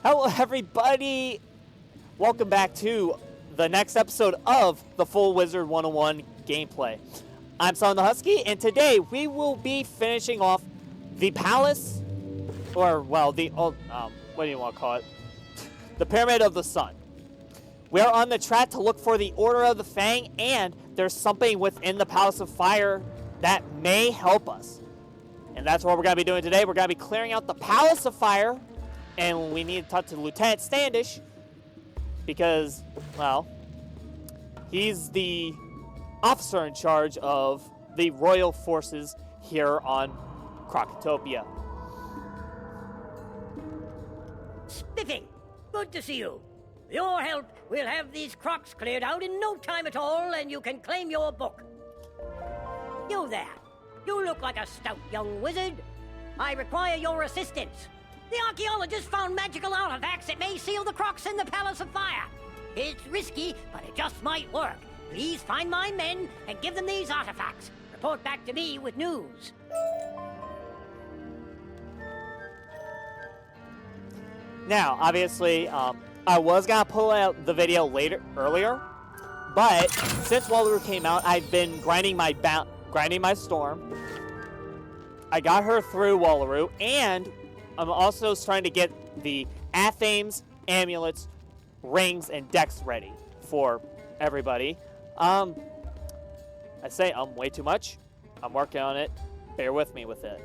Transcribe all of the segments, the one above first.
Hello, everybody! Welcome back to the next episode of the full Wizard101 gameplay. I'm Son the Husky, and today we will be finishing off the palace, or, well, the, what do you want to call it? The Pyramid of the Sun. We are on the track to look for the Order of the Fang, and there's something within the Palace of Fire that may help us. And that's what we're going to be doing today. We're going to be clearing out the Palace of Fire, and we need to talk to Lieutenant Standish, because, well, he's the officer in charge of the royal forces here on Crocotopia. Spiffing! Good to see you. With your help, we'll have these crocs cleared out in no time at all, and you can claim your book. You there. You look like a stout young wizard. I require your assistance. The archaeologists found magical artifacts that may seal the crocs in the Palace of Fire. It's risky, but it just might work. Please find my men and give them these artifacts. Report back to me with news. Now, obviously, I was gonna pull out the video earlier, but since Walroo came out, I've been grinding my storm. I got her through Walroo, and I'm also trying to get the Athames, amulets, rings, and decks ready for everybody. I say way too much. I'm working on it. Bear with me with it.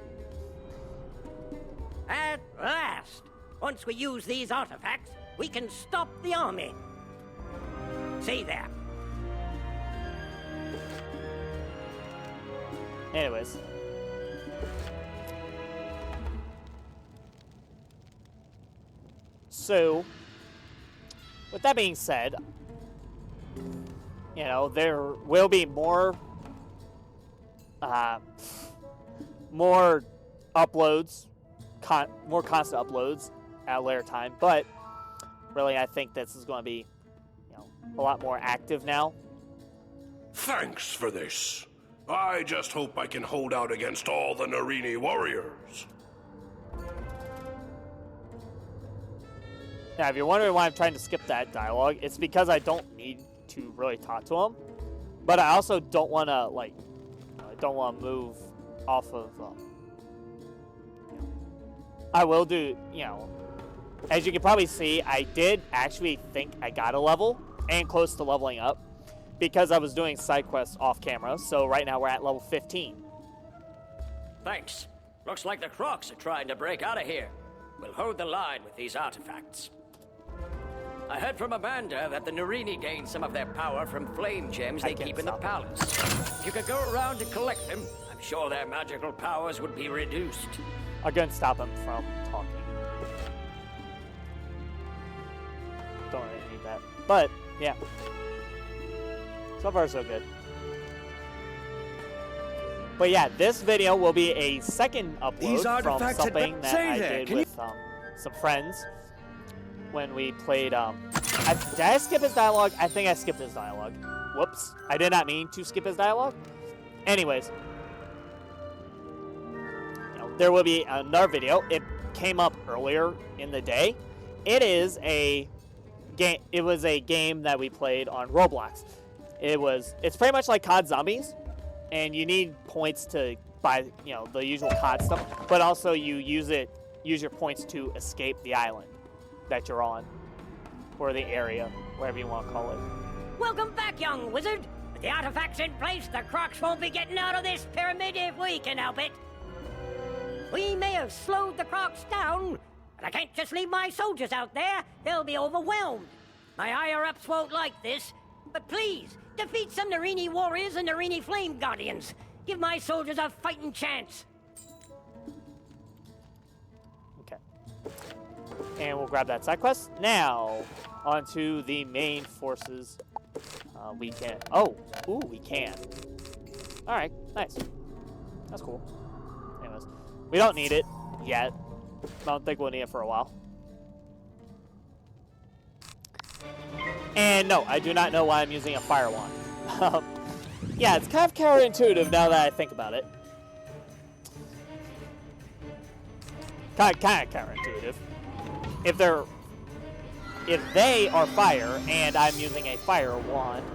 At last! Once we use these artifacts, we can stop the army. See there. Anyways. So, with that being said, you know, there will be more uploads, more constant uploads at a later time, but really I think this is going to be, you know, a lot more active now. Thanks for this. I just hope I can hold out against all the Narini warriors. Now, if you're wondering why I'm trying to skip that dialogue, it's because I don't need to really talk to him, but I also don't want to, like, I don't want to move off of, I will do, you know, as you can probably see, I did actually think I got a level and close to leveling up because I was doing side quests off camera, so right now we're at level 15. Thanks. Looks like the crocs are trying to break out of here. We'll hold the line with these artifacts. I heard from Amanda that the Narini gained some of their power from flame gems they keep in the palace. If you could go around and collect them, I'm sure their magical powers would be reduced. I'm going to stop him from talking. Don't really need that. But, yeah. So far, so good. But yeah, this video will be a second upload from something that I did with some friends when we played, did I skip his dialogue? I think I skipped his dialogue. Whoops. I did not mean to skip his dialogue. Anyways. You know, there will be another video. It came up earlier in the day. It is a game. It was a game that we played on Roblox. It's pretty much like COD Zombies, and you need points to buy, you know, the usual COD stuff, but also you use your points to escape the island that you're on, or the area, whatever you want to call it. Welcome back, young wizard. With the artifacts in place, the crocs won't be getting out of this pyramid if we can help it. We may have slowed the crocs down, but I can't just leave my soldiers out there. They'll be overwhelmed. My higher-ups won't like this, but please, defeat some Narini warriors and Narini flame guardians. Give my soldiers a fighting chance. Okay. And we'll grab that side quest. Now, onto the main forces. We can... Oh! Ooh, we can. Alright, nice. That's cool. Anyways, we don't need it yet. I don't think we'll need it for a while. And no, I do not know why I'm using a fire wand. Yeah, it's kind of counterintuitive now that I think about it. Kind of counterintuitive. If they're if they are fire and I'm using a fire wand,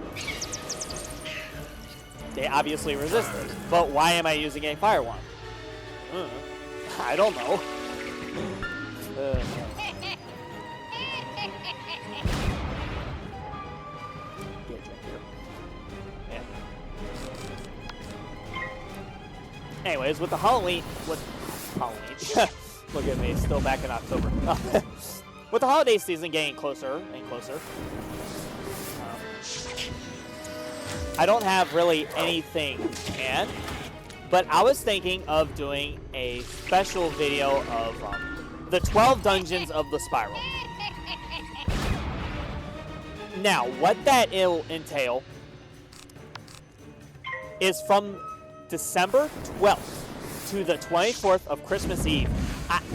they obviously resist it. But why am I using a fire wand? I don't know. Yeah. Anyways, with Halloween, look at me, still back in October. With the holiday season getting closer and closer, I don't have really anything planned, but I was thinking of doing a special video of the 12 dungeons of the Spiral. Now, what that will entail is from December 12th to the 24th of Christmas Eve.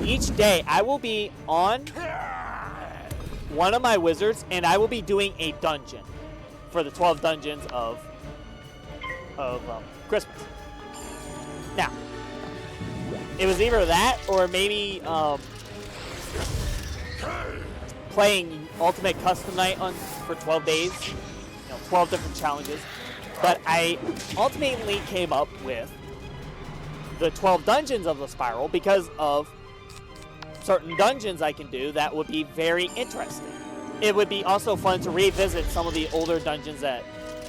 Each day, I will be on one of my wizards, and I will be doing a dungeon for the 12 dungeons of Christmas. Now, it was either that or maybe playing Ultimate Custom Night for 12 days, 12 different challenges. But I ultimately came up with the 12 dungeons of the Spiral because of certain dungeons I can do that would be very interesting. It would be also fun to revisit some of the older dungeons that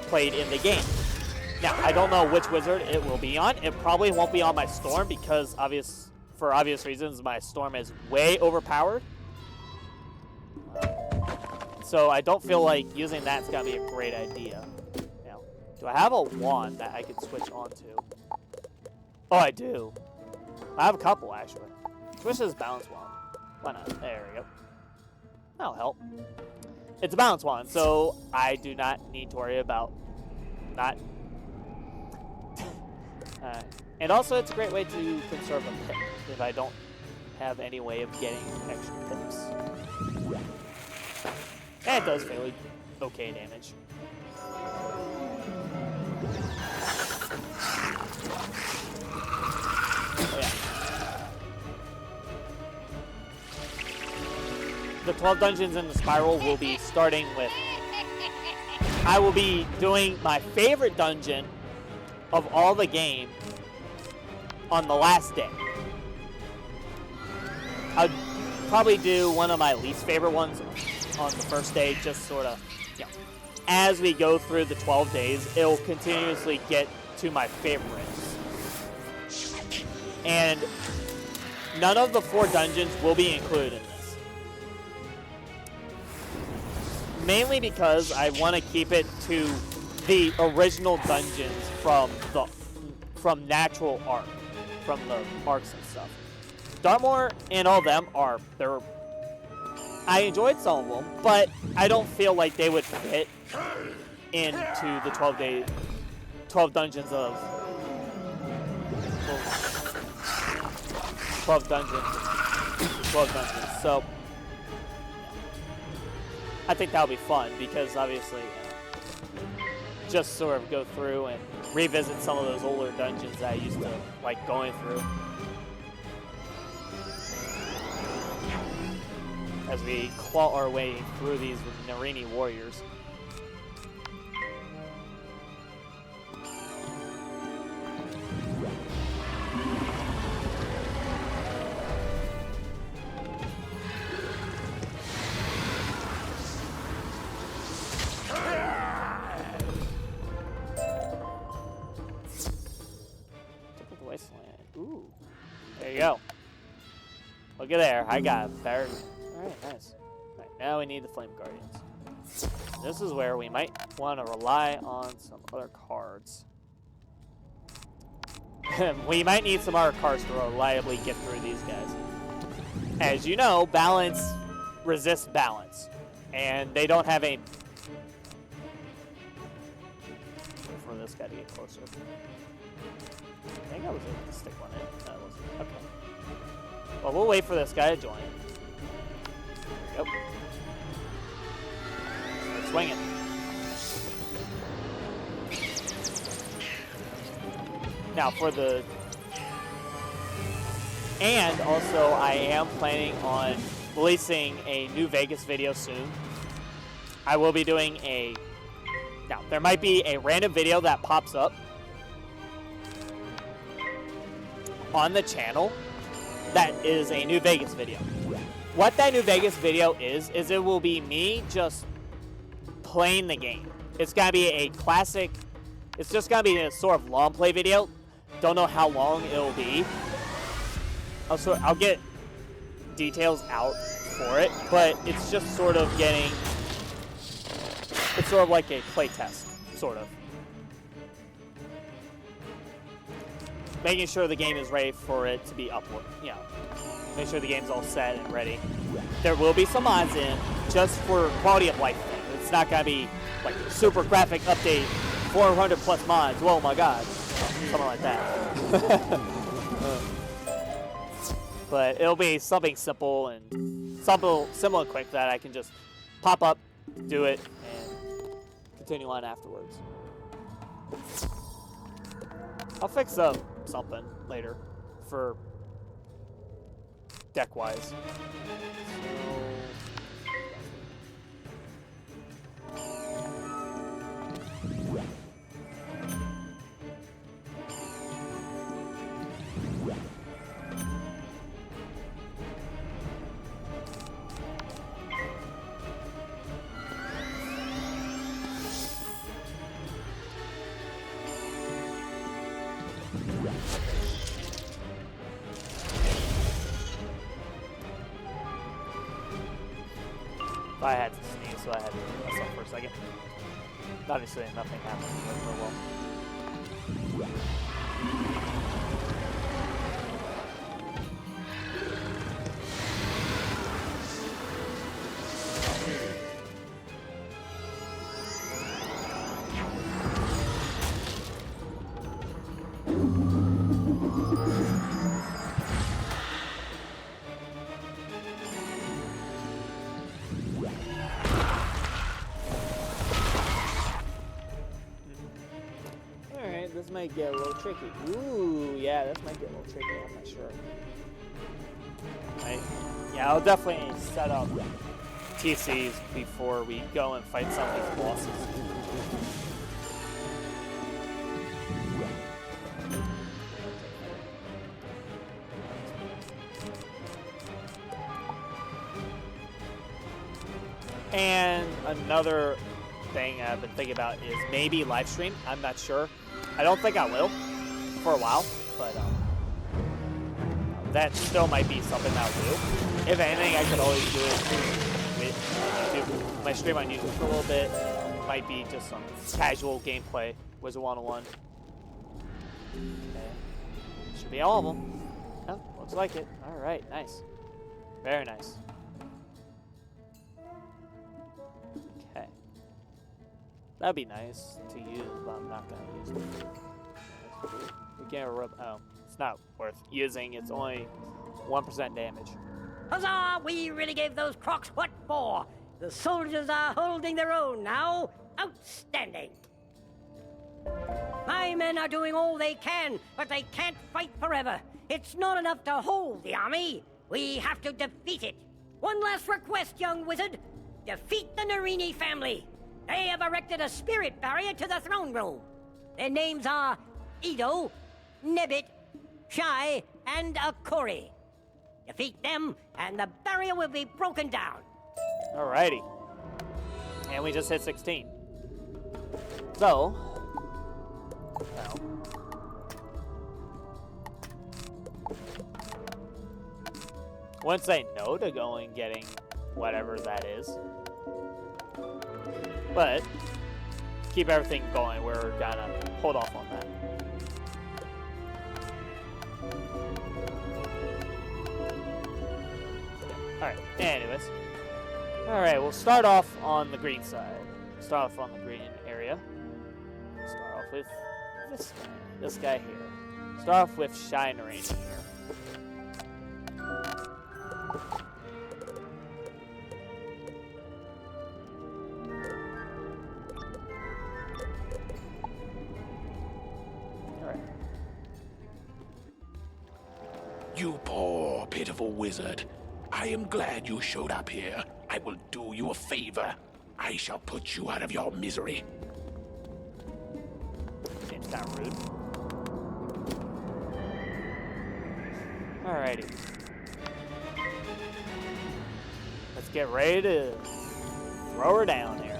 played in the game. Now, I don't know which wizard it will be on. It probably won't be on my Storm because, for obvious reasons, my Storm is way overpowered. So I don't feel like using that's going to be a great idea. Now, do I have a wand that I could switch onto? Oh, I do. I have a couple, actually. Switch this balance wand. Why not? There we go. That'll help. It's a balance wand, so I do not need to worry about not... and also, it's a great way to conserve a pip if I don't have any way of getting extra pips. And it does fairly okay damage. Oh, yeah. The 12 dungeons in the Spiral will be starting with... I will be doing my favorite dungeon of all the game on the last day. I'd probably do one of my least favorite ones on the first day, just sort of, as we go through the 12 days, it'll continuously get to my favorites. And none of the 4 dungeons will be included in this. Mainly because I want to keep it to the original dungeons from Natural Arc, from the arcs and stuff. Dartmoor and all of them I enjoyed some of them, but I don't feel like they would fit into the 12 dungeons of 12 dungeons. So I think that'll be fun because obviously just sort of go through and revisit some of those older dungeons that I used to like going through. As we claw our way through these Narini warriors. Typical wasteland. Ooh. There you go. Look at there. I got better. Alright, nice. Alright, now we need the Flame Guardians. This is where we might want to rely on some other cards. We might need some other cards to reliably get through these guys. As you know, balance resists balance. And they don't have a... Wait for this guy to get closer. I think I was able to stick one in. No, I wasn't. Okay. Well, we'll wait for this guy to join. Yep. Start swinging. Now for the... And also I am planning on releasing a new Vegas video soon. I will be doing a... Now, there might be a random video that pops up on the channel that is a New Vegas video. What that New Vegas video is it will be me just playing the game. It's gonna be a classic, it's just gonna be a sort of long play video. Don't know how long it'll be. I'll get details out for it, but it's just sort of getting, it's sort of like a play test, sort of. Making sure the game is ready for it to be uploaded, you know. Make sure the game's all set and ready. There will be some mods in, just for quality of life thing. It's not gonna be like super graphic update, 400 plus mods, oh my god. Something like that. But it'll be something simple and simple and quick that I can just pop up, do it, and continue on afterwards. I'll fix up something later for deck-wise. I had to sneeze, so I had to do myself for a second. Obviously, nothing happened, but oh well. This might get a little tricky. Ooh, yeah, this might get a little tricky. I'm not sure. Right. Yeah, I'll definitely set up TCs before we go and fight some of these bosses. And another thing I've been thinking about is maybe live stream. I'm not sure. I don't think I will for a while, but that still might be something I'll do. If anything, I could always do it with YouTube. My stream on YouTube for a little bit. Might be just some casual gameplay, Wizard101. Okay. Should be all of them. Oh, looks like it. All right, nice. Very nice. Okay. That'd be nice to use, but I'm not gonna use it. We can't oh, it's not worth using. It's only 1% damage. Huzzah! We really gave those crocs what for. The soldiers are holding their own now. Outstanding. My men are doing all they can, but they can't fight forever. It's not enough to hold the army. We have to defeat it. One last request, young wizard. Defeat the Narini family. They have erected a spirit barrier to the throne room. Their names are Edo, Nebbit, Shai, and Akori. Defeat them, and the barrier will be broken down. Alrighty. And we just hit 16. So, well, I wouldn't say no to going getting whatever that is. But keep everything going. We're gonna hold off on that. Alright, anyways. Alright, we'll start off on the green side. Start off on the green area. Start off with this guy here. Start off with Shinerine here. You poor, pitiful wizard. I am glad you showed up here. I will do you a favor. I shall put you out of your misery. Seems kind of rude. Alrighty. Let's get ready to throw her down here.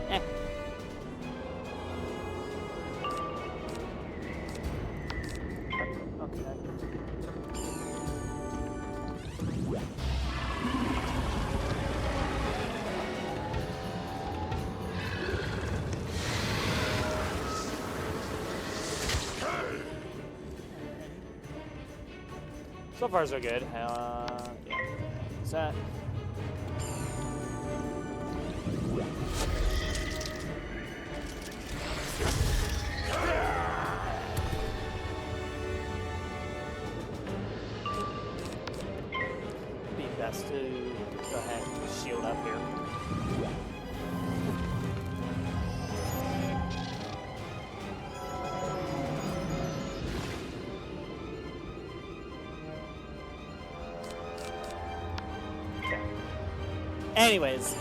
Eh. So far, so good. Yeah. What's that? Be best to go ahead and shield up here. Anyways,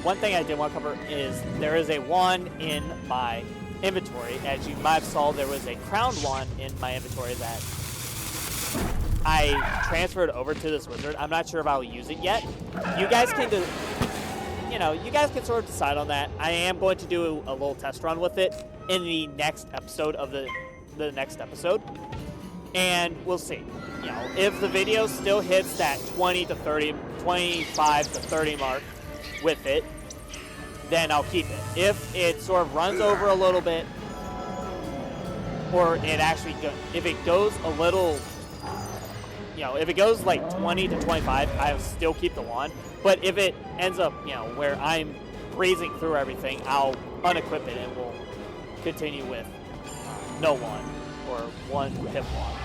one thing I did want to cover is there is a wand in my inventory. As you might have saw, there was a crown wand in my inventory that I transferred over to this wizard. I'm not sure if I'll use it yet. You guys can you guys can sort of decide on that. I am going to do a little test run with it in the next episode of the next episode, and we'll see. You know, if the video still hits that 25 to 30 mark with it, then I'll keep it. If it sort of runs over a little bit, or it actually if it goes a little, if it goes like 20 to 25, I'll still keep the wand. But if it ends up, where I'm breezing through everything, I'll unequip it and we'll continue with no wand or one pip wand.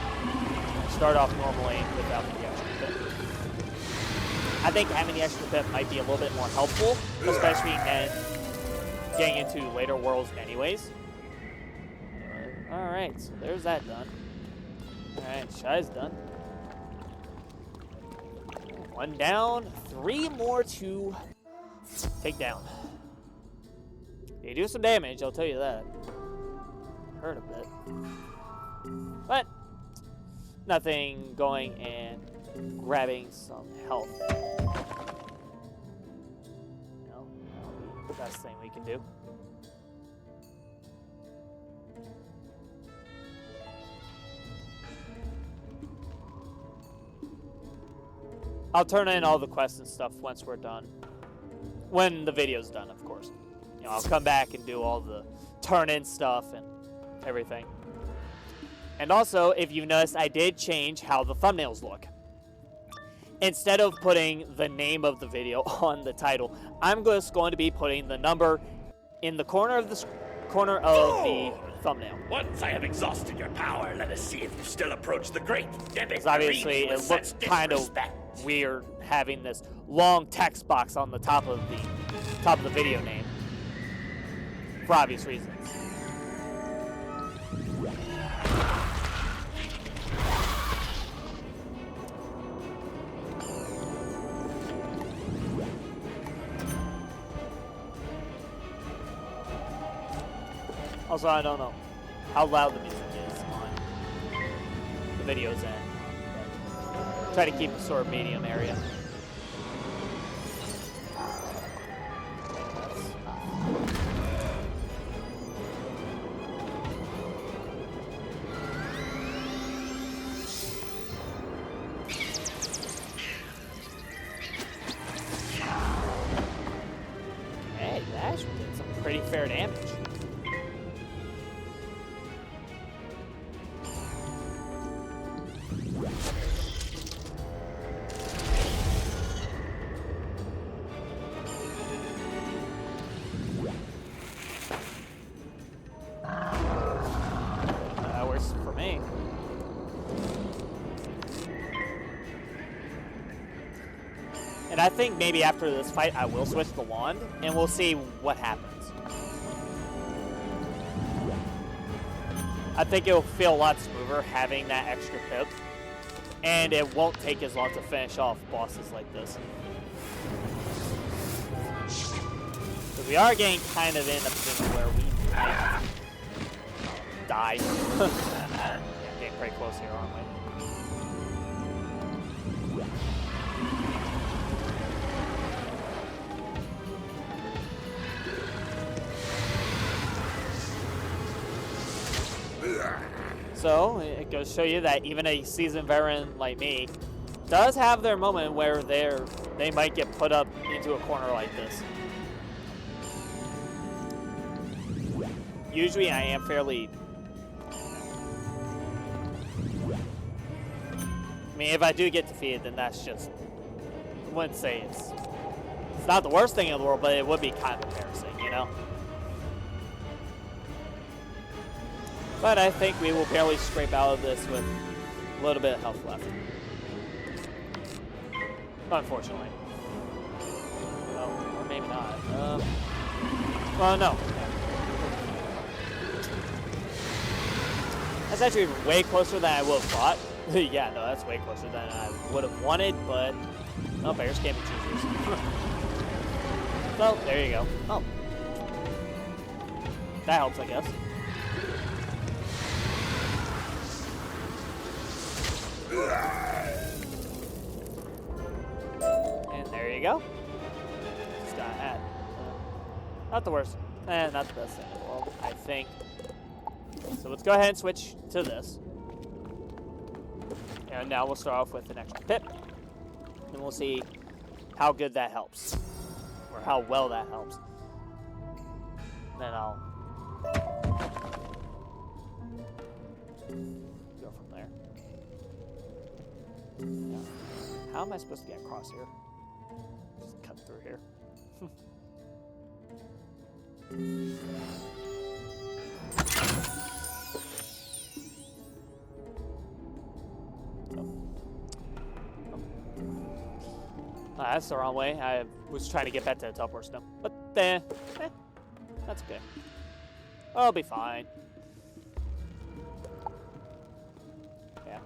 Start off normally without the extra pip. I think having the extra pip might be a little bit more helpful, especially in getting into later worlds anyways. Alright, so there's that done. Alright, Shy's done. One down, 3 more to take down. They do some damage, I'll tell you that. Hurt a bit. But nothing going and grabbing some health. That'll be the best thing we can do. I'll turn in all the quests and stuff once we're done. When the video's done, of course. I'll come back and do all the turn-in stuff and everything. And also, if you've noticed, I did change how the thumbnails look. Instead of putting the name of the video on the title, I'm just going to be putting the number in the corner of the thumbnail. Once I have exhausted your power, let us see if you still approach the great epic. Because obviously, it looks kind of weird having this long text box on the top of the video name, for obvious reasons. Also, I don't know how loud the music is on the video's end. But try to keep a sort of medium area. actually did some pretty fair damage. That works for me. And I think maybe after this fight, I will switch the wand, and we'll see what happens. I think it'll feel a lot smoother having that extra pip, and it won't take as long to finish off bosses like this. Because we are getting kind of in a position where we might die. Yeah, getting pretty close here, aren't we? So, it goes to show you that even a seasoned veteran like me does have their moment where they might get put up into a corner like this. Usually I am fairly... I mean, if I do get defeated, then that's just... I wouldn't say it's not the worst thing in the world, but it would be kind of embarrassing, you know? But I think we will barely scrape out of this with a little bit of health left. Unfortunately. Well, or maybe not. Well, no. That's actually way closer than I would have thought. Yeah, no, that's way closer than I would have wanted, but... Oh, bears can't be choosers. So, there you go. Oh. That helps, I guess. And there you go. Just got had. Not the worst. Not the best thing in the world, I think. So let's go ahead and switch to this. And now we'll start off with an extra pip. And we'll see how good that helps. Or how well that helps. Then I'll go from there. Yeah. How am I supposed to get across here? Just cut through here. That's the wrong way. I was trying to get back to the teleport stone. But, that's okay. I'll be fine. Yeah.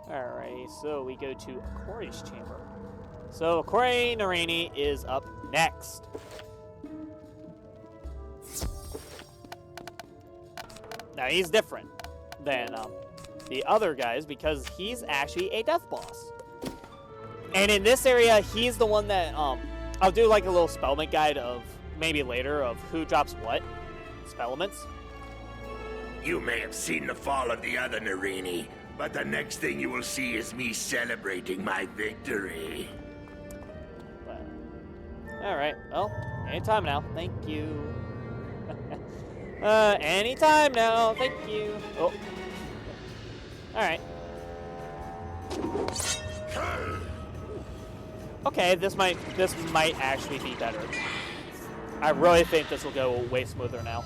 Alright, so we go to Aquarius Chamber. So, Aquari Narini is up next. Now, he's different than the other guys because he's actually a death boss. And in this area, he's the one that, I'll do like a little spellment guide of, maybe later, of who drops what spellements. You may have seen the fall of the other Narini, but the next thing you will see is me celebrating my victory. Alright, well, anytime now. Thank you. Anytime now. Thank you. Oh. Alright. Okay, this might actually be better. I really think this will go way smoother now.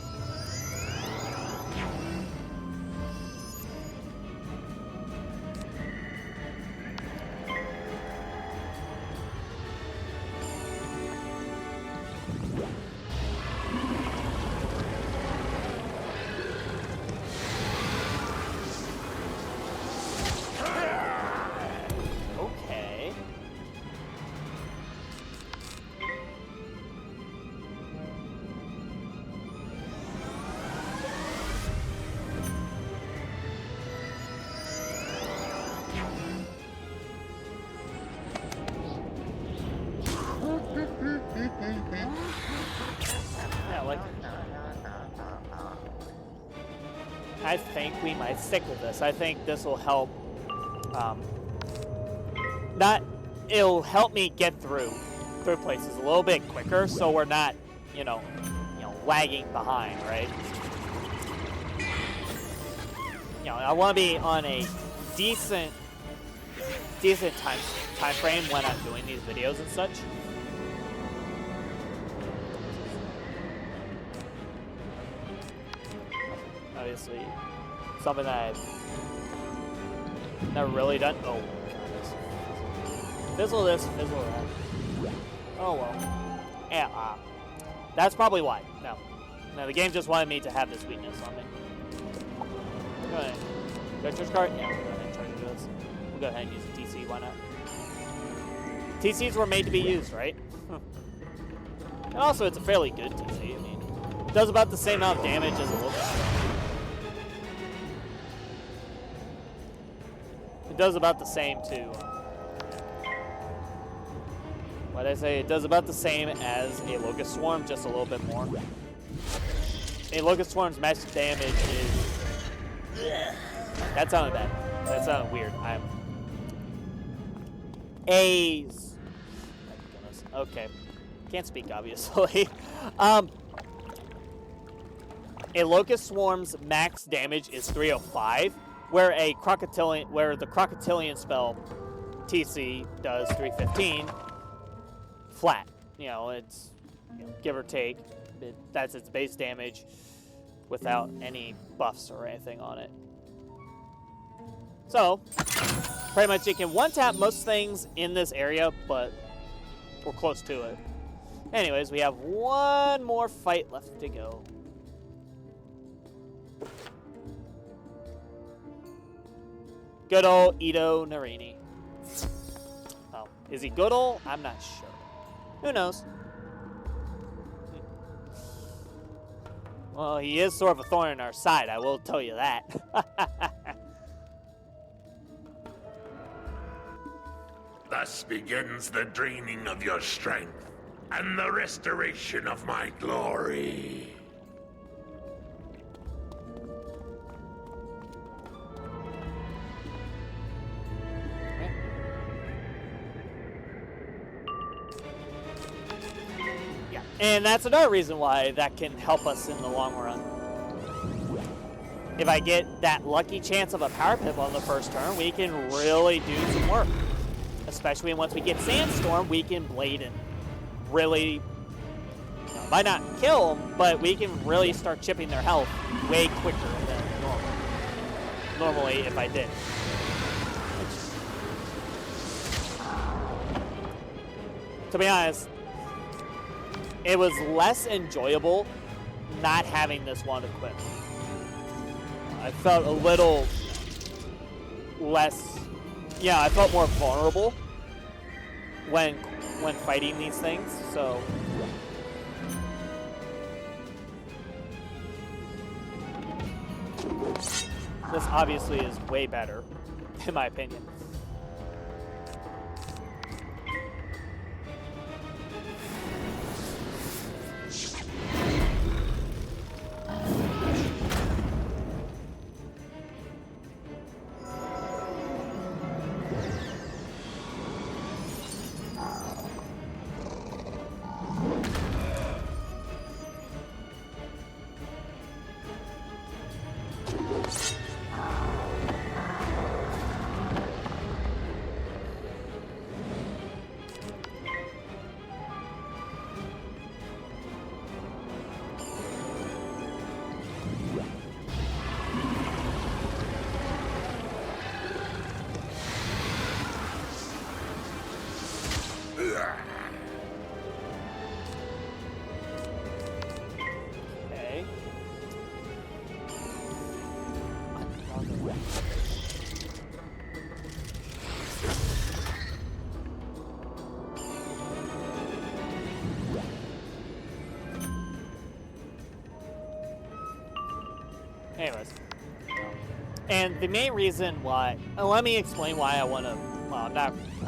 I think we might stick with this. I think this will help. It'll help me get through through places a little bit quicker, so we're not, you know, lagging behind, right? You know, I want to be on a decent time frame when I'm doing these videos and such. Obviously, something that I've never really done. Oh, fizzle this, fizzle that. Oh well. Yeah, that's probably why. No, the game just wanted me to have this weakness on me. Go ahead. Charge card? Yeah, we'll go ahead and try to do this. We'll go ahead and use the TC, why not? TCs were made to be used, right? And also, it's a fairly good TC. I mean, it does about the same amount of damage as a Locust. It does about the same, too. What did I say? It does about the same as a Locust Swarm, just a little bit more. A Locust Swarm's max damage is... That sounded bad. That sounded weird. I'm... A's. Oh, goodness. Okay. Can't speak, obviously. A Locust Swarm's max damage is 305, where the Crocodilian spell TC does 315 flat. You know, it's give or take. That's its base damage without any buffs or anything on it. So, pretty much you can one-tap most things in this area, but we're close to it. Anyways, we have one more fight left to go. Good old Ito Narini. Oh, is he good old? I'm not sure. Who knows? Well, he is sort of a thorn in our side, I will tell you that. Thus begins the draining of your strength and the restoration of my glory. Yeah, and that's another reason why that can help us in the long run. If I get that lucky chance of a power pip on the first turn, we can really do some work. Especially once we get Sandstorm, we can blade and really, might not kill them, but we can really start chipping their health way quicker than normally if I did. To be honest, it was less enjoyable not having this wand equipped. I felt a little less, I felt more vulnerable when fighting these things, so. This obviously is way better, in my opinion. Okay. Anyways. And the main reason why, let me explain why I want to, I'm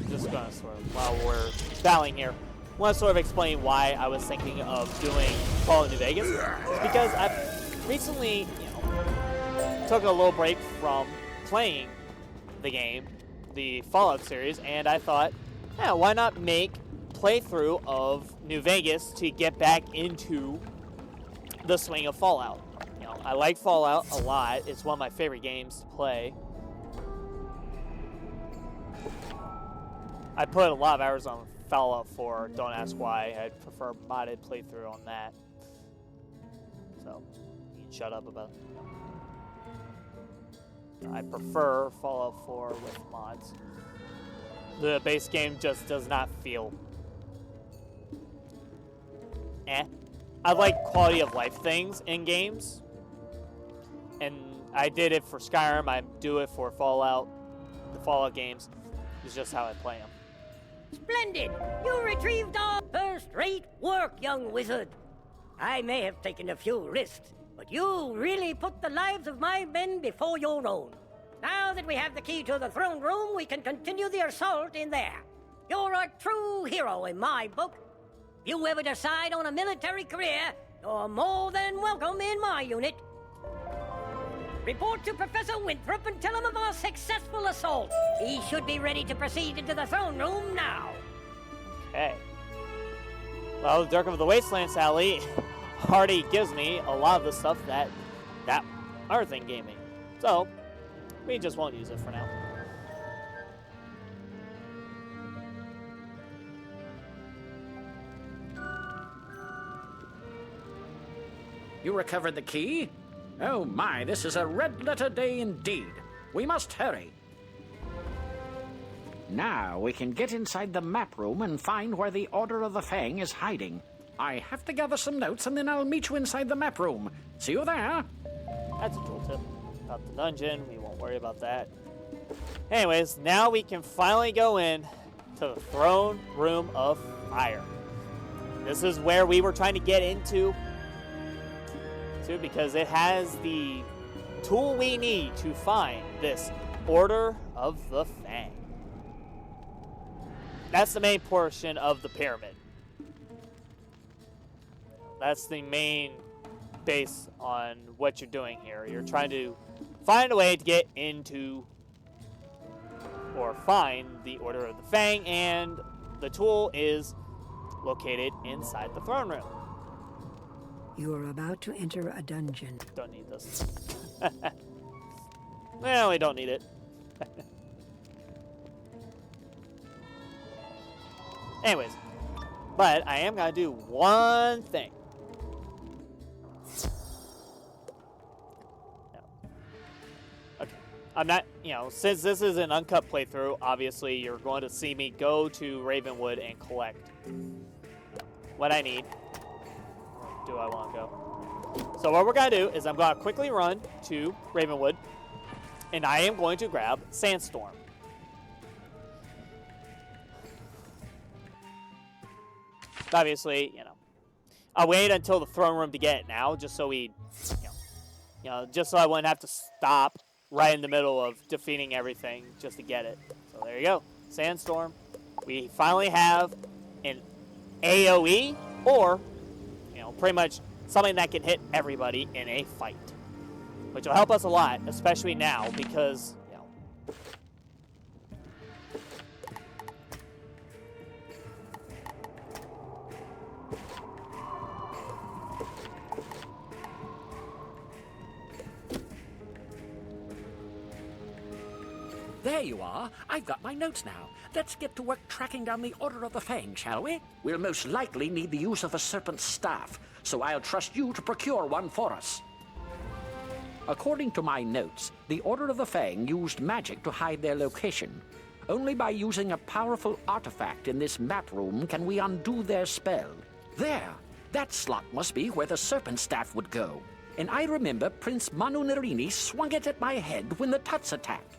just going to sort of, while we're battling here, I want to sort of explain why I was thinking of doing Fallout New Vegas. Because I recently, took a little break from playing the game, the Fallout series, and I thought, why not make playthrough of New Vegas to get back into the swing of Fallout. You know, I like Fallout a lot. It's one of my favorite games to play. I put a lot of hours on Fallout 4. Don't ask why. I'd prefer a modded playthrough on that. So, you can shut up about it. I prefer Fallout 4 with mods. The base game just does not feel I like quality of life things in games. And I did it for Skyrim. I do it for Fallout. The Fallout games. It's just how I play them. Splendid! You retrieved our first-rate work, young wizard. I may have taken a few risks, but you really put the lives of my men before your own. Now that we have the key to the throne room, we can continue the assault in there. You're a true hero in my book. If you ever decide on a military career, you're more than welcome in my unit. Report to Professor Winthrop and tell him of our successful assault. He should be ready to proceed into the throne room now. Okay. Well, the Dark of the Wasteland, Sally, already gives me a lot of the stuff that other thing gave me. So, we just won't use it for now. You recovered the key? Oh my, this is a red-letter day indeed. We must hurry. Now we can get inside the map room and find where the Order of the Fang is hiding. I have to gather some notes and then I'll meet you inside the map room. See you there. That's a tooltip. About the dungeon, we won't worry about that. Anyways, now we can finally go in to the Throne Room of Fire. This is where we were trying to get into too, because it has the tool we need to find this Order of the Fang. That's the main portion of the pyramid. That's the main base on what you're doing here. You're trying to find a way to get into or find the Order of the Fang, and the tool is located inside the throne room. You are about to enter a dungeon. Don't need this. Well, we don't need it. Anyways, but I am going to do one thing. No. Okay. I'm not, since this is an uncut playthrough, obviously you're going to see me go to Ravenwood and collect what I need. Do I want to go? So what we're going to do is I'm going to quickly run to Ravenwood, and I am going to grab Sandstorm. Obviously, I'll wait until the throne room to get it now, just so we, just so I wouldn't have to stop right in the middle of defeating everything just to get it. So there you go, Sandstorm. We finally have an AoE, or pretty much something that can hit everybody in a fight, which will help us a lot, especially now, because There you are. I've got my notes now. Let's get to work tracking down the Order of the Fang, shall we? We'll most likely need the use of a serpent's staff, so I'll trust you to procure one for us. According to my notes, the Order of the Fang used magic to hide their location. Only by using a powerful artifact in this map room can we undo their spell. There! That slot must be where the serpent staff would go. And I remember Prince Manu Narini swung it at my head when the Tuts attacked.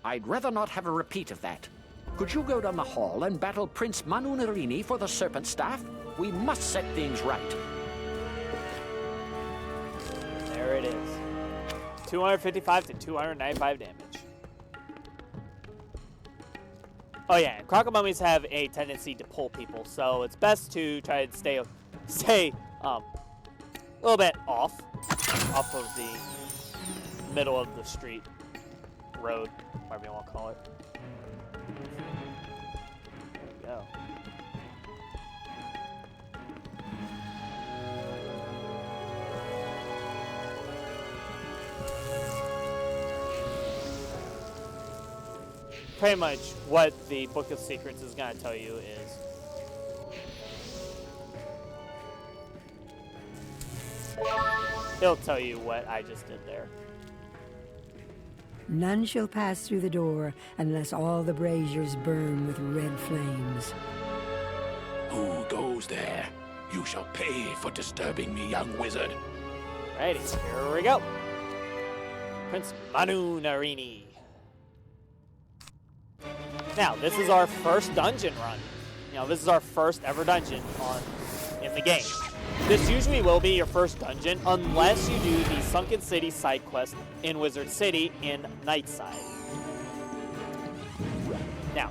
I'd rather not have a repeat of that. Could you go down the hall and battle Prince Manu Narini for the serpent staff? We must set things right. there it is. 255 to 295 damage. Oh yeah, crocomummies have a tendency to pull people, so it's best to try to stay a little bit off of the middle of the street, road, whatever you want to call it. There we go. Pretty much what the Book of Secrets is going to tell you is it'll tell you what I just did there. None shall pass through the door unless all the braziers burn with red flames. Who goes there? You shall pay for disturbing me, young wizard. Righty, here we go. Prince Manu Narini. Now, this is our first dungeon run. You know, this is our first ever dungeon in the game. This usually will be your first dungeon unless you do the Sunken City side quest in Wizard City in Nightside. Now,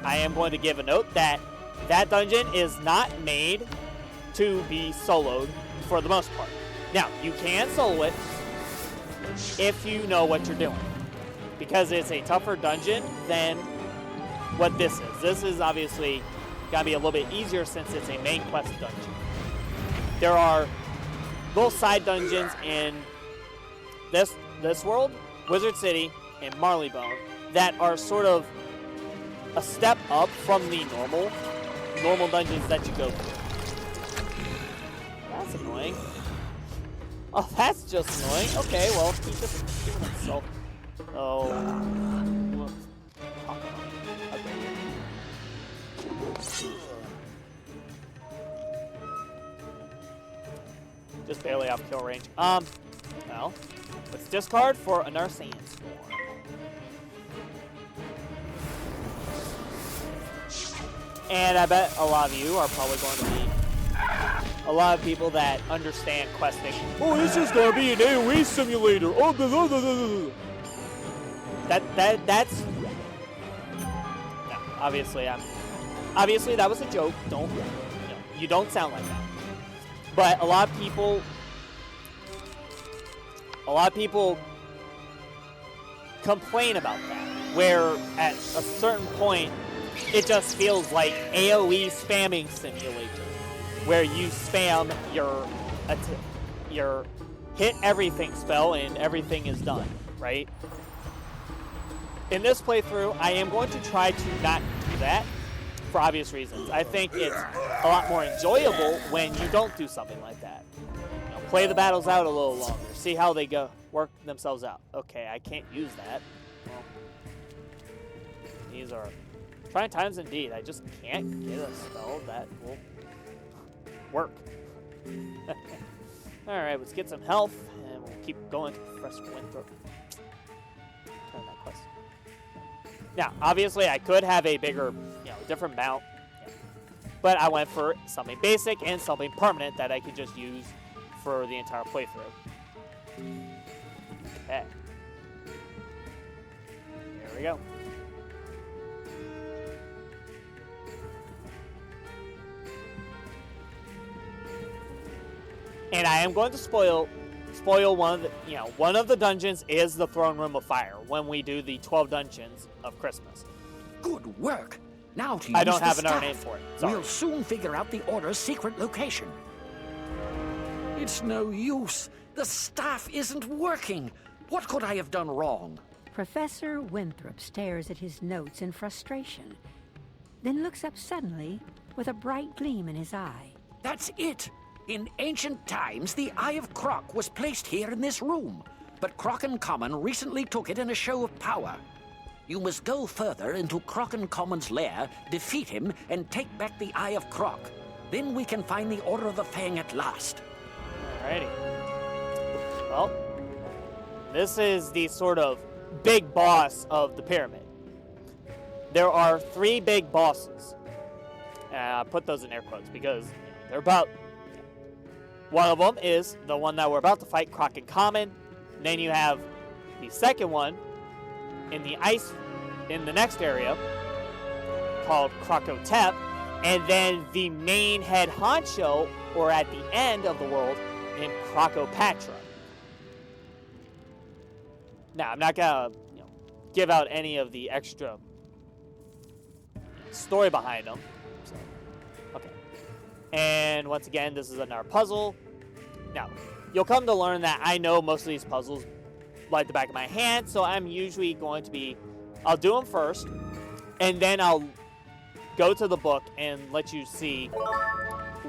I am going to give a note that that dungeon is not made to be soloed for the most part. Now, you can solo it if you know what you're doing, because it's a tougher dungeon than what this is. This is obviously going to be a little bit easier since it's a main quest dungeon. There are little side dungeons in this world, Wizard City, and Marleybone that are sort of a step up from the normal dungeons that you go through. That's annoying. Oh, that's just annoying. Okay, well, he just killed himself. Oh. Just barely off kill range. Well, let's discard for another sandstorm. And I bet a lot of you are probably going to be a lot of people that understand questing. Oh, this is gonna be an AoE simulator. Oh, blah, blah, blah, blah. That's no, obviously that was a joke. You don't sound like that. But a lot of people complain about that, where at a certain point it just feels like AoE spamming simulator, where you spam your hit everything spell and everything is done, right? In this playthrough, I am going to try to not do that for obvious reasons. I think it's a lot more enjoyable when you don't do something like that. You know, play the battles out a little longer, see how they go, work themselves out. Okay, I can't use that. Well, these are trying times indeed. I just can't get a spell that will work. Alright, let's get some health, and we'll keep going to Professor Winthrop. Turn that quest. Now, obviously, I could have a bigger, different mount, but I went for something basic and something permanent that I could just use for the entire playthrough. Okay. Here we go. And I am going to spoil one of the dungeons is the Throne Room of Fire when we do the 12 dungeons of Christmas. Good work. Now to use I don't the have another staff. name for it. Sorry. We'll soon figure out the Order's secret location. It's no use. The staff isn't working. What could I have done wrong? Professor Winthrop stares at his notes in frustration, then looks up suddenly with a bright gleam in his eye. That's it. In ancient times, the Eye of Croc was placed here in this room, but Croc-and-Common recently took it in a show of power. You must go further into Croc-and-Common's lair, defeat him, and take back the Eye of Croc. Then we can find the Order of the Fang at last. Alrighty. Well, this is the sort of big boss of the pyramid. There are 3 big bosses. I put those in air quotes because they're about... One of them is the one that we're about to fight, Croc-and-Common. Then you have the second one in the next area called Croc-o-Tep, and then the main head honcho, or at the end of the world, in Croc-o-Patra. Now, I'm not gonna give out any of the extra story behind them. So, okay. And once again, this is another puzzle. Now, you'll come to learn that I know most of these puzzles like the back of my hand, so I'm usually going to be, I'll do them first, and then I'll go to the book and let you see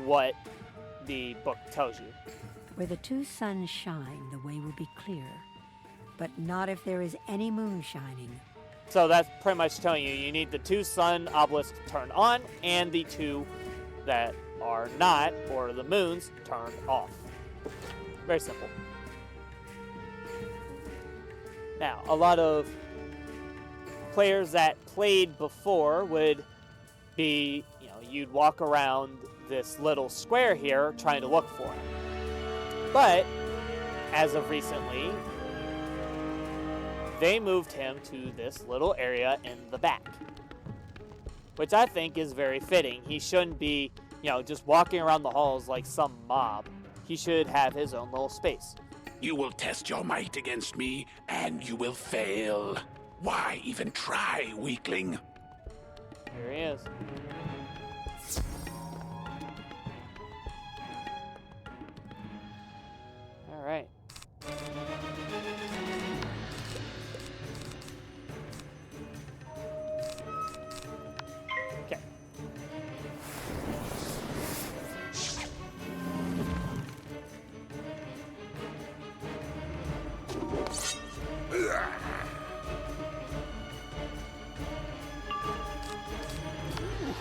what the book tells you. Where the two suns shine, the way will be clear. But not if there is any moon shining. So that's pretty much telling you need the 2 sun obelisks turned on and the 2 that are not, or the moons, turned off. Very simple. Now, a lot of players that played before would be, you'd walk around this little square here trying to look for him. But, as of recently, they moved him to this little area in the back, which I think is very fitting. He shouldn't be, just walking around the halls like some mob. He should have his own little space. You will test your might against me, and you will fail. Why even try, weakling? Here he is. All right. Okay.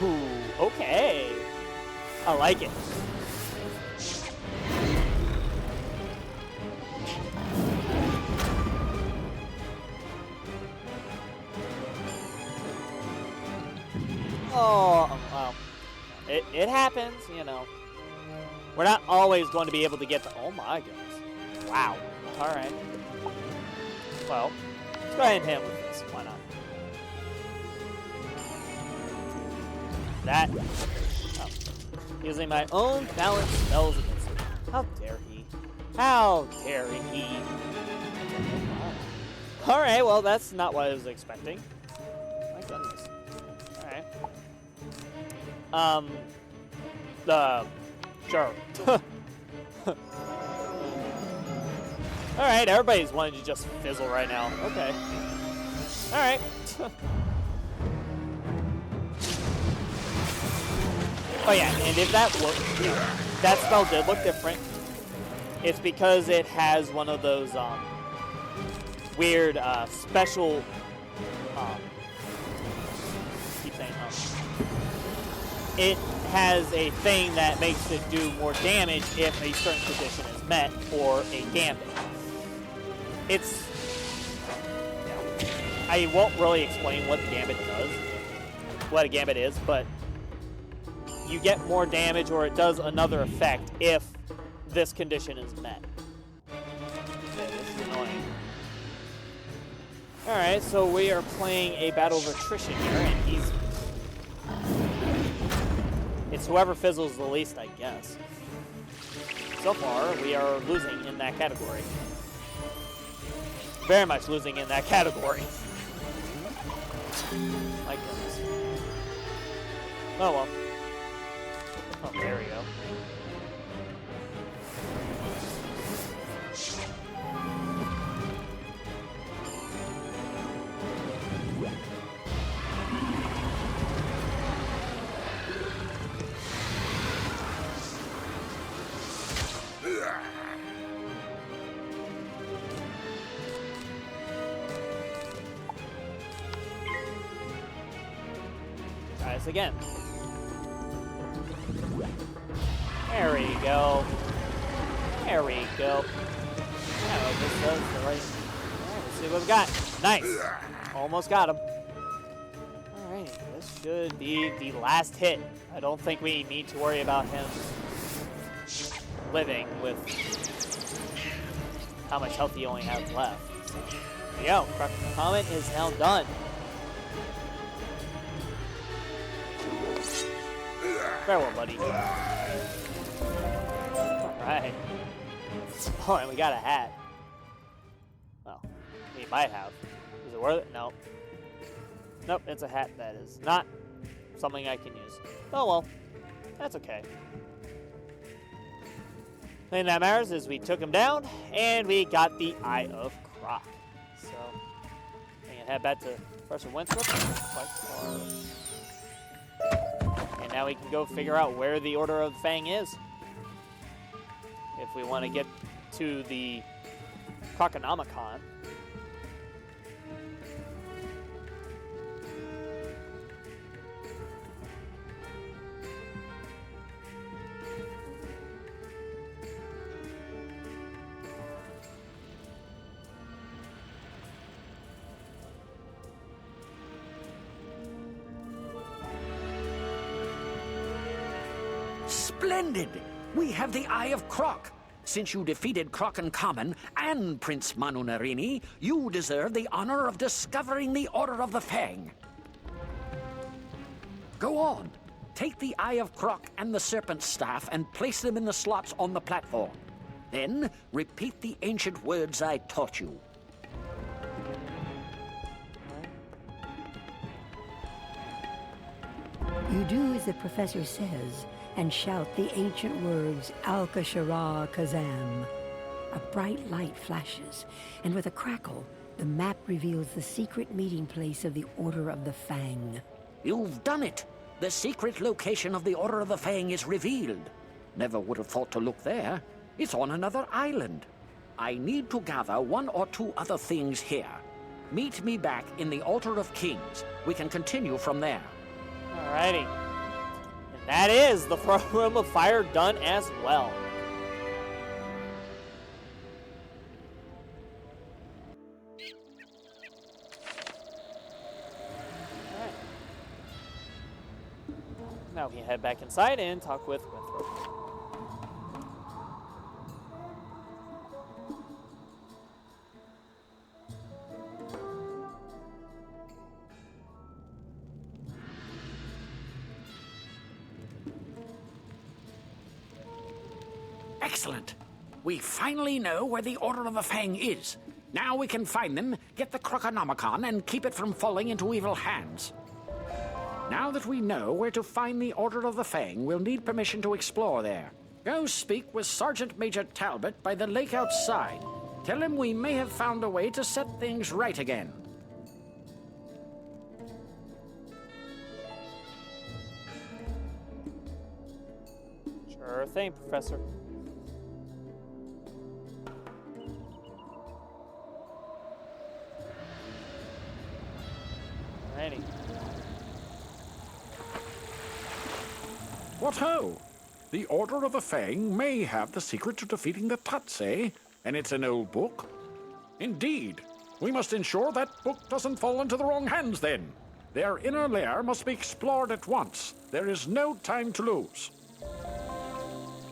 Ooh, okay. I like it. Oh, well, it happens, We're not always going to be able to get to... Oh, my goodness. Wow. All right. Well, let's go ahead and hit him with this. Why not? That... Oh. Using my own balance spells against him. How dare he? How dare he? All right, well, that's not what I was expecting. My goodness. All right. Sure. Alright, everybody's wanting to just fizzle right now. Okay. Alright. Oh yeah, and if that that spell did look different, it's because it has one of those weird special keep saying it has a thing that makes it do more damage if a certain condition is met, or a gambit. It's... I won't really explain what the gambit does, what a gambit is, but you get more damage, or it does another effect if this condition is met. Yeah, this is annoying. Alright, so we are playing a battle of attrition here, and he's... It's whoever fizzles the least, I guess. So far, we are losing in that category. Very much losing in that category. My goodness. Oh well. Oh, there we go. Try this again. There we go. There we go. Yeah, this does the right. Alright, let's see what we got. Nice. Almost got him. Alright, this should be the last hit. I don't think we need to worry about him living with how much health he only has left. So, there you go. Corruption Comet is now done. Farewell, buddy. Alright. Oh, and we got a hat. Well, we might have. Is it worth it? No. Nope, it's a hat that is not something I can use. Oh well. That's okay. The thing that matters is we took him down, and we got the Eye of rock. So, we can head back to Professor Winthrop. And now we can go figure out where the Order of the Fang is. If we want to get to the Croconomicon. Splendid! We have the Eye of Croc. Since you defeated Croc-and-Common and Prince Manu Narini, you deserve the honor of discovering the Order of the Fang. Go on. Take the Eye of Croc and the Serpent Staff and place them in the slots on the platform. Then, repeat the ancient words I taught you. You do as the professor says, and shout the ancient words, Al-Kashara Kazam. A bright light flashes, and with a crackle, the map reveals the secret meeting place of the Order of the Fang. You've done it! The secret location of the Order of the Fang is revealed. Never would have thought to look there. It's on another island. I need to gather one or two other things here. Meet me back in the Altar of Kings. We can continue from there. Alrighty. And that is the Throne Room of Fire done as well. Alright. Now we can head back inside and talk with Winthrop. Excellent. We finally know where the Order of the Fang is. Now we can find them, get the Croconomicon, and keep it from falling into evil hands. Now that we know where to find the Order of the Fang, we'll need permission to explore there. Go speak with Sergeant Major Talbot by the lake outside. Tell him we may have found a way to set things right again. Sure thing, Professor. Alrighty. What ho! The Order of the Fang may have the secret to defeating the Tuts, eh? And it's an old book? Indeed. We must ensure that book doesn't fall into the wrong hands then. Their inner lair must be explored at once. There is no time to lose.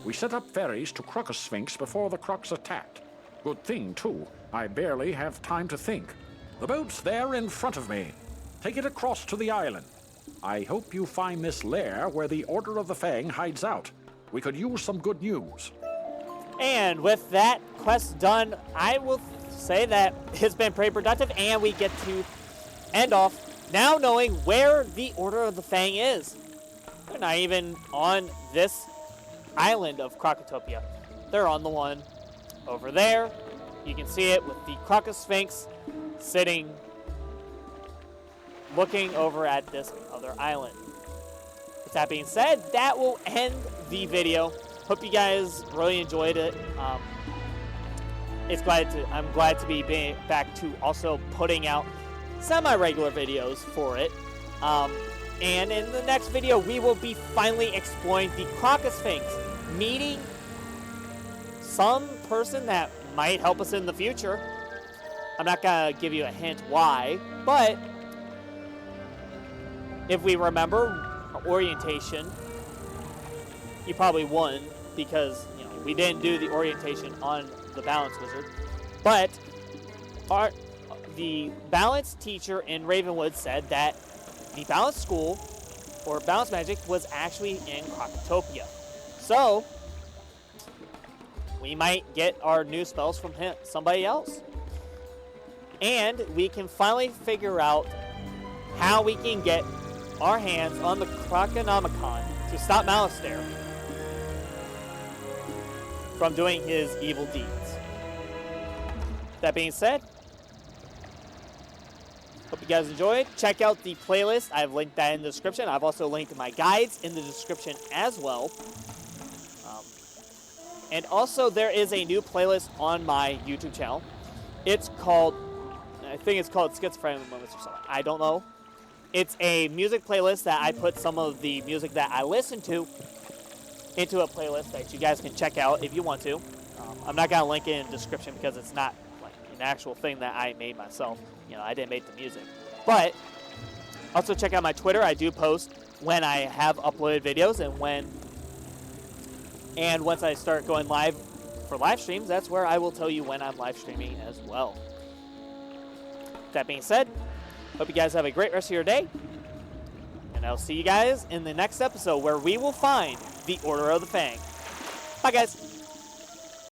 We set up ferries to Crocosphinx before the Crocs attacked. Good thing, too. I barely have time to think. The boat's there in front of me. Take it across to the island. I hope you find this lair where the Order of the Fang hides out. We could use some good news. And with that quest done, I will say that it's been pretty productive, and we get to end off now knowing where the Order of the Fang is. They're not even on this island of Crocotopia. They're on the one over there. You can see it with the Crocosphinx sitting, looking over at this other island. With that being said, that will end the video. Hope you guys really enjoyed it. I'm glad to be back to also putting out semi-regular videos for it. And in the next video, we will be finally exploring the Crocosphinx, meeting some person that might help us in the future. I'm not gonna give you a hint why, but if we remember orientation, you probably won because we didn't do the orientation on the balance wizard. But the balance teacher in Ravenwood said that the balance school or balance magic was actually in Crocotopia. So we might get our new spells from somebody else. And we can finally figure out how we can get our hands on the Croconomicon to stop Malistaire from doing his evil deeds. That being said, you guys enjoyed. Check out the playlist. I've linked that in the description. I've also linked my guides in the description as well. And also, there is a new playlist on my YouTube channel. It's called, I think it's called Schizophrenic Moments or something. I don't know. It's a music playlist that I put some of the music that I listen to into a playlist that you guys can check out if you want to. I'm not going to link it in the description because it's not like an actual thing that I made myself. You know, I didn't make the music. But also check out my Twitter. I do post when I have uploaded videos and once I start going live for live streams, that's where I will tell you when I'm live streaming as well. That being said, hope you guys have a great rest of your day. And I'll see you guys in the next episode where we will find the Order of the Fang. Bye, guys.